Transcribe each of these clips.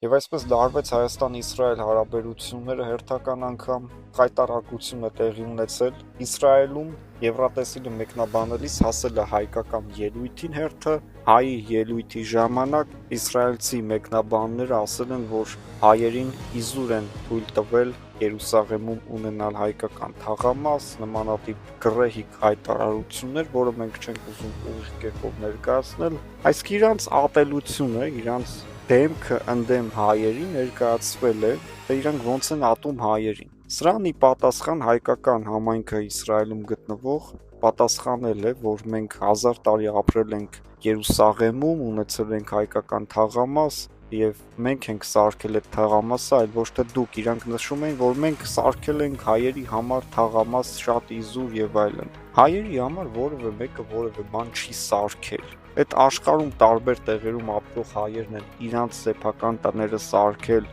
Եվ այսպես դարվեց Հայաստան-Իսրայել հարաբերությունները հերթական անգամ խայտառակություն է տեղի ունեցել Իսրայելում Եվրատեսիլը մեկնաբանելիս հասել է հայկական ելույթին հերթը հայի ելույթի ժամանակ իսրայելցի մեկնաբանները ասել են, որ հայերին իզուր են թույլ տվել Երուսաղեմում ունենալ հայկական թաղամաս, նմանատիպ գռեհիկ հայտարարություններ, որը մենք չենք ուզում ուղիղ կերպով ներկայացնել, այսինքն իրանց ատելությունը, իրանց դեմքը ընդդեմ հայերի ներկայացվել է, թե իրանք ոնց են ատում հայերին։ Սրան ի պատասխան հայկական համայնքը Իսրայելում գտնվող պատասխանել է, որ մենք 1000 տարի ապրել ենք Երուսաղեմում, ունեցել ենք հայկական թաղամաս եւ մենք ենք սարքել այդ թաղամասը, այլ ոչ թե դուք։ Իրանք նշում են, որ մենք սարքել ենք հայերի համար թաղամաս շատ իզուր եւ այլն։ Հայերի համար որևէ մեկը որևէ բան չի սարքել։ Այդ աշխարհում տարբեր տեղերում ապրող հայերն են իրանց սեփական տները սարքել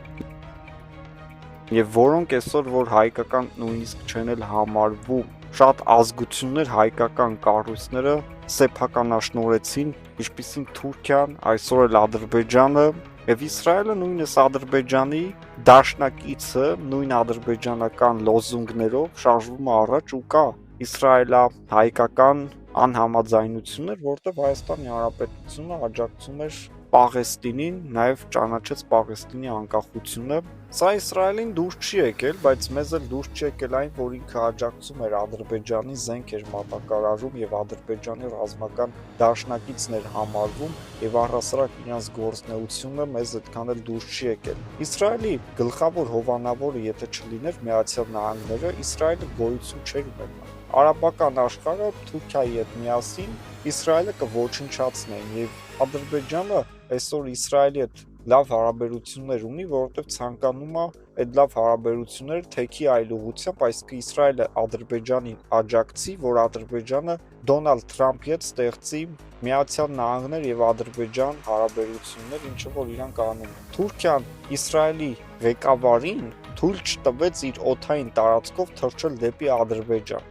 եւ որոնք այսօր որ հայկական նույնիսկ չեն էլ համարվում, շատ ազգություններ հայկական կառույցները սեփականաշնորհեցին, ինչպիսին Թուրքիան, այսօր էլ Ադրբեջանը եւ Իսրայելը նույնս Ադրբեջանի դաշնակիցը, նույն ադրբեջանական լոզունգներով շարժվում է առաջ ու կա իսրայելա-հայկական անհամաձայնություններ, որտեղ Հայաստանի Հանրապետությունը աջակցում էր Պաղեստինին, նաև ճանաչեց Պաղեստինի անկախությունը։ Սա Իսրայելին դուրս չի եկել, բայց մեզ էլ դուրս չի եկել այն, որ ինքը աջակցում էր Ադրբեջանի, զենք էր մատակարարում եւ Ադրբեջանի ռազմական դաշնակիցն էր համարվում եւ առհասարակ իրենց գործնեությունը մեզ այդքան էլ դուրս չի եկել։ Իսրայելի գլխավոր հովանավորը, եթե չլիներ Միացյալ Նահանգները, Իսրայելը գոյություն չէր ունենա։ Արաբական աշխարհը Թուրքիայի հետ միասին Իսրայելը կոչնչացնեն եւ Ադրբեջանը այսօր Իսրայելի հետ լավ հարաբերություններ ունի, որովհետեւ ցանկանում է այդ լավ հարաբերությունները թեքի այլ ուղղությամբ, այսինքն Իսրայելը Ադրբեջանին աջակցի, որ Ադրբեջանը Դոնալդ Թրամփի հետ ստեղծի Միացյալ Նահանգներ եւ Ադրբեջան հարաբերություններ, ինչը որ իրանք անում են։ Թուրքիան Իսրայելի ղեկավարին թույլ չտվեց իր օդային տարածքով թռչել դեպի Ադրբեջան։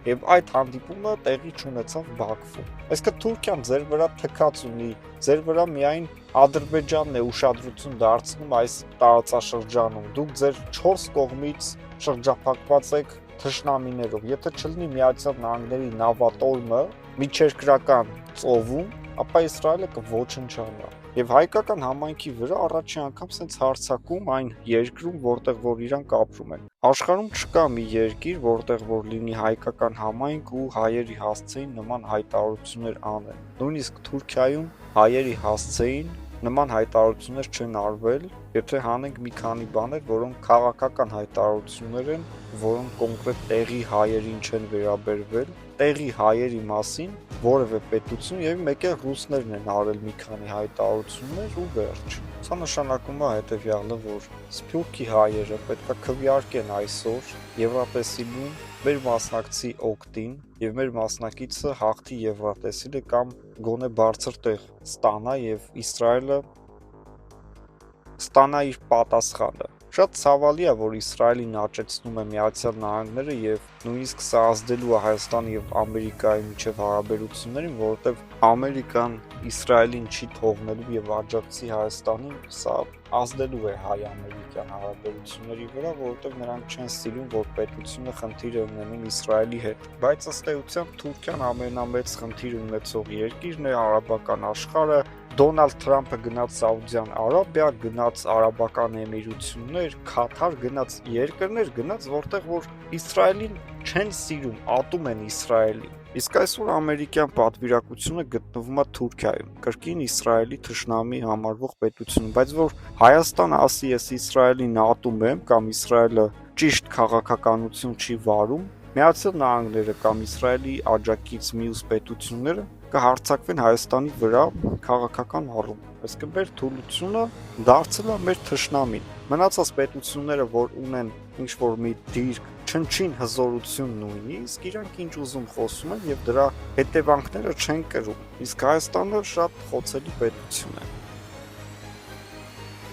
Եվ այդ հանդիպումը տեղի չունեցավ Բաքվում։ Այսինքն Թուրքիան ձեր վրա թքած ունի, ձեր վրա միայն Ադրբեջանն է ուշադրություն դարձնում այս տարածաշրջանում։ Դուք ձեր 4 կողմից շրջափակված եք թշնամիներով։ Եթե չլինի Միացյալ Նահանգների նավատորմը միջերկրական ծովում, ապա Իսրայելը կոչնչանա։ Եվ հայկական համայնքի վրա առաջին անգամ սենց հարձակում այն երկրում, որտեղ որ իրանք ապրում են։ Աշխարհում չկա մի երկիր, որտեղ որ լինի հայկական համայնք ու հայերի հասցեին նման հայտարարություններ անեն։ Նույնիսկ Թուրքիայում հայերի հասցեին նման հայտարարություններ չեն արվել, եթե հանենք մի քանի բաներ, որոնք քաղաքական հայտարարություններ են, որոնք կոնկրետ տեղի հայերին չեն վերաբերվել, տեղի հայերի մասին որևէ պետություն եւ մեկ է ռուսներն են արել մի քանի հայտարարություններ ու վերջ։ Սա նշանակում է հետեւյալը, որ Սփյուռքի հայերը պետք է քվեարկեն այսօր Եվրատեսիլում մեր մասնակցի օգտին եւ մեր մասնակիցը հաղթի Եվրատեսիլը կամ գոնե բարձր տեղ ստանա եւ Իսրայելը ստանա իր պատասխանը։ Շատ ցավալի է, որ Իսրայելին աճեցնում է Միացյալ Նահանգները եւ նույնիսկ սա ազդելու է Հայաստանի եւ Ամերիկայի միջև հարաբերություններին, որովհետեւ Ամերիկան Իսրայելին չի թողնելու եւ աջակցի Հայաստանին, սա ազդելու է հայ-ամերիկյան հարաբերությունների վրա, որովհետեւ նրանք չեն սիրում, որ պետությունը խնդիր է ունենում Իսրայելի հետ։ Բայց ըստ էության Թուրքիան ամենամեծ խնդիր ունեցող երկիրն է արաբական աշխարհը։ Դոնալդ Թրամփը գնաց Սաուդյան Արաբիա, գնաց Արաբական Էմիրություններ, Քաթար, գնաց երկրներ, գնաց որտեղ որ Իսրայելին չեն սիրում, ատում են Իսրայելին։ Իսկ այսօր ամերիկյան պատվիրակությունը գտնվում է Թուրքիայում, կրկին Իսրայելի թշնամի համարվող պետություն, բայց որ Հայաստանը ասի ես Իսրայելին ատում եմ կամ Իսրայելը ճիշտ քաղաքականություն չի վարում, Միացյալ Նահանգները կամ Իսրայելի աջակից մյուս պետությունները կհարձակվեն Հայաստանի վրա քաղաքական առումով։ Այսինքն մեր թուլությունը դարձել է մեր թշնամին։ Մնացած պետությունները, որ ունեն ինչ-որ մի դիրք, չնչին հզորություն նույնիսկ, իրանք ինչ ուզում խոսում են եւ դրա հետևանքները չեն կրում։ Իսկ Հայաստանը շատ խոցելի պետություն է։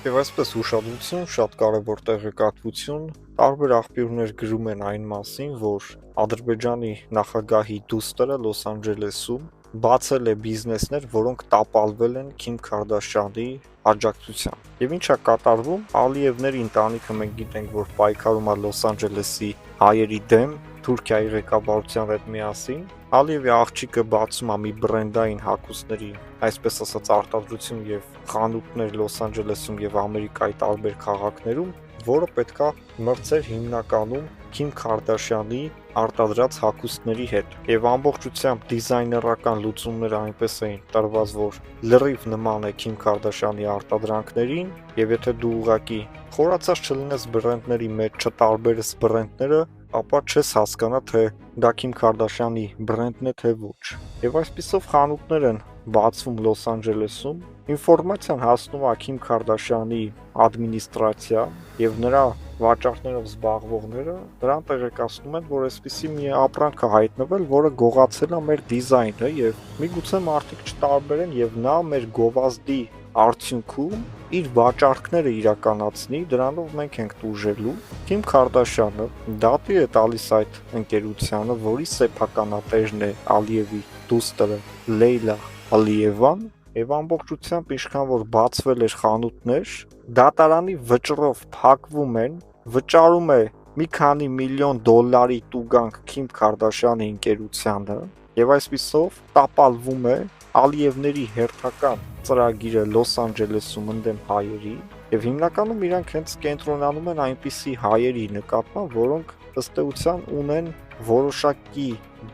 Եվ այսպես ուշադրություն, շատ կարևոր տեղեկատվություն, տարբեր աղբյուրներ գրում են այն մասին, որ Ադրբեջանի նախագահի դուստրը Լոս Անջելեսում բացել է բիզնեսներ, որոնք տապալվել են Քիմ Քարդաշյանի աջակցությամբ։ Եվ ինչ է կատարվում, Ալիևների ընտանիքը մենք գիտենք, որ պայքարում է Լոս Անջելեսի հայերի դեմ, Թուրքիայի ղեկավարության հետ միասին։ Ալիևի աղջիկը բացում է մի բրենդային հագուստների, այսպես ասած, արտադրություն եւ խանութներ Լոս Անջելեսում եւ Ամերիկայի տարբեր քաղաքներում, որը պետքա մրցեր հիմնականում Քիմ Քարդաշյանի արտադրած հագուստների հետ։ Եվ ամբողջությամբ դիզայներական լուծումները այնպես էին տրված, որ լրիվ նման է Քիմ Քարդաշյանի արտադրանքներին, եւ եթե դու ուղղակի խորացած չլինես բրենդների մեջ, չտարբերես բրենդները, ապա չես հասկանա, թե դա Քիմ Քարդաշյանի բրենդն է, թե ոչ։ Եվ այսպիսով խանութներ են բացվում Լոս Անջելեսում, ինֆորմացիան հասնում է Քիմ Քարդաշյանի ադմինիստրացիա եւ նրա վաճառքներով զբաղվողները նրան տեղեկացնում են, որ այսպիսի մի ապրանք է հայտնվել, որը գողացել է մեր դիզայնը եւ միգուցե մարդիկ չտարբերեն եւ նա մեր գովազդի արդյունքում իր վաճառքները իրականացնի, դրանով մենք ենք տուժելու։ Քիմ Քարդաշյանը դատի է տալիս այդ ընկերությանը, որի սեփականատերն է Ալիևի դուստրը Լեյլա Ալիևան, եւ ամբողջությամբ ինչքան որ բացվել էր խանութներ, դատարանի վճռով փակվում են, վճարում է մի քանի միլիոն դոլարի տուգանք Քիմ Քարդաշյանի ընկերությանը եւ այսպիսով տապալվում է Ալիևների հերթական ծրագիրը Լոս Անջելեսում ընդդեմ հայերի եւ հիմնականում իրանք հենց կենտրոնանում են այնպիսի հայերի նկատմամբ, որոնք ըստ էության ունեն որոշակի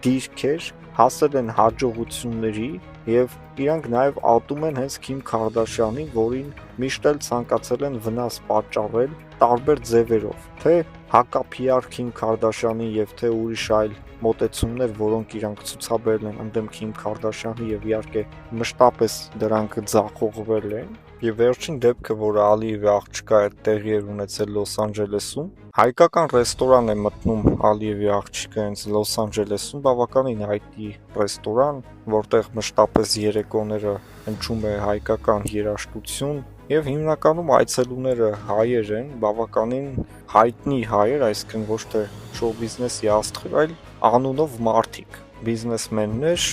դիրքեր, հասել են հաջողությունների եւ իրանք նաեւ ատում են հենց Քիմ Քարդաշյանին, որին միշտ էլ ցանկացել են վնաս պատճառել տարբեր ձևերով, թե հակափիար Քիմ Քարդաշյանին եւ թե ուրիշ այլ մոտեցումներ, որոնք իրանք ցուցաբերել են ընդդեմ Քիմ Քարդաշյանի եւ իհարկե մշտապես դրանք ձախողվել են։ Եվ վերջին դեպքը, որը Ալիևի աղջկա հետ տեղի էր ունեցել Լոս Անջելեսում, հայկական ռեստորան է մտնում Ալիևի աղջիկը հենց Լոս Անջելեսում, բավականին հայտնի ռեստորան, որտեղ մշտապես երեկոները հնչում է հայկական երաժշտություն, եւ հիմնականում այցելուները հայեր են, բավականին հայտնի հայեր, այսինքն ոչ թե շոու բիզնեսի աստղեր, այլ անունով մարդիկ, բիզնեսմեններ,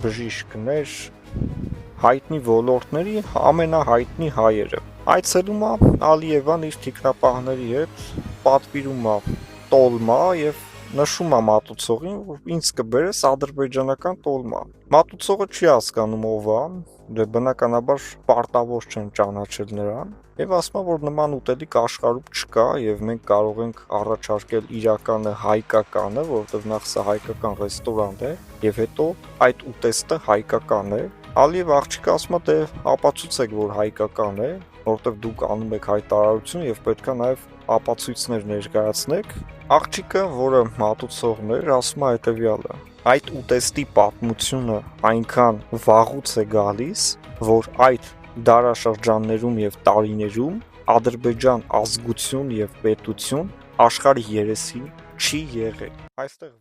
բժիշկներ, հայտնի ոլորտների ամենահայտնի հայերը։ Այցելում է Ալիևան իր թիկնապահների հետ, պատվիրում է տոլմա եւ նշում է մատուցողին, որ ինձ կբերես ադրբեջանական տոլմա։ Մատուցողը չի հասկանում ով է, դե բնականաբար պարտավոր չեն ճանաչել նրան, եւ ասում է, որ նման ուտելիք աշխարհում չկա եւ մենք կարող ենք առաջարկել իրականը հայկականը, որովհետեւ նախ սա հայկական ռեստորան է եւ հետո այդ ուտեստը հայկական է։ Ալիև աղջիկը ասում է, դե ապացուցեք, որ հայկական է, որովհետև դուք անում եք հայտարարություն եւ պետքա նաեւ ապացույցներ ներկայացնեք։ Աղջիկը, որը մատուցողն էր, ասում է հետեւյալը. այդ ուտեստի պատմությունը այնքան վաղուց է գալիս, որ այդ դարաշրջաններում եւ տարիներում Ադրբեջան ազգություն եւ պետություն աշխարհի երեսին չի եղել։ Այստեղ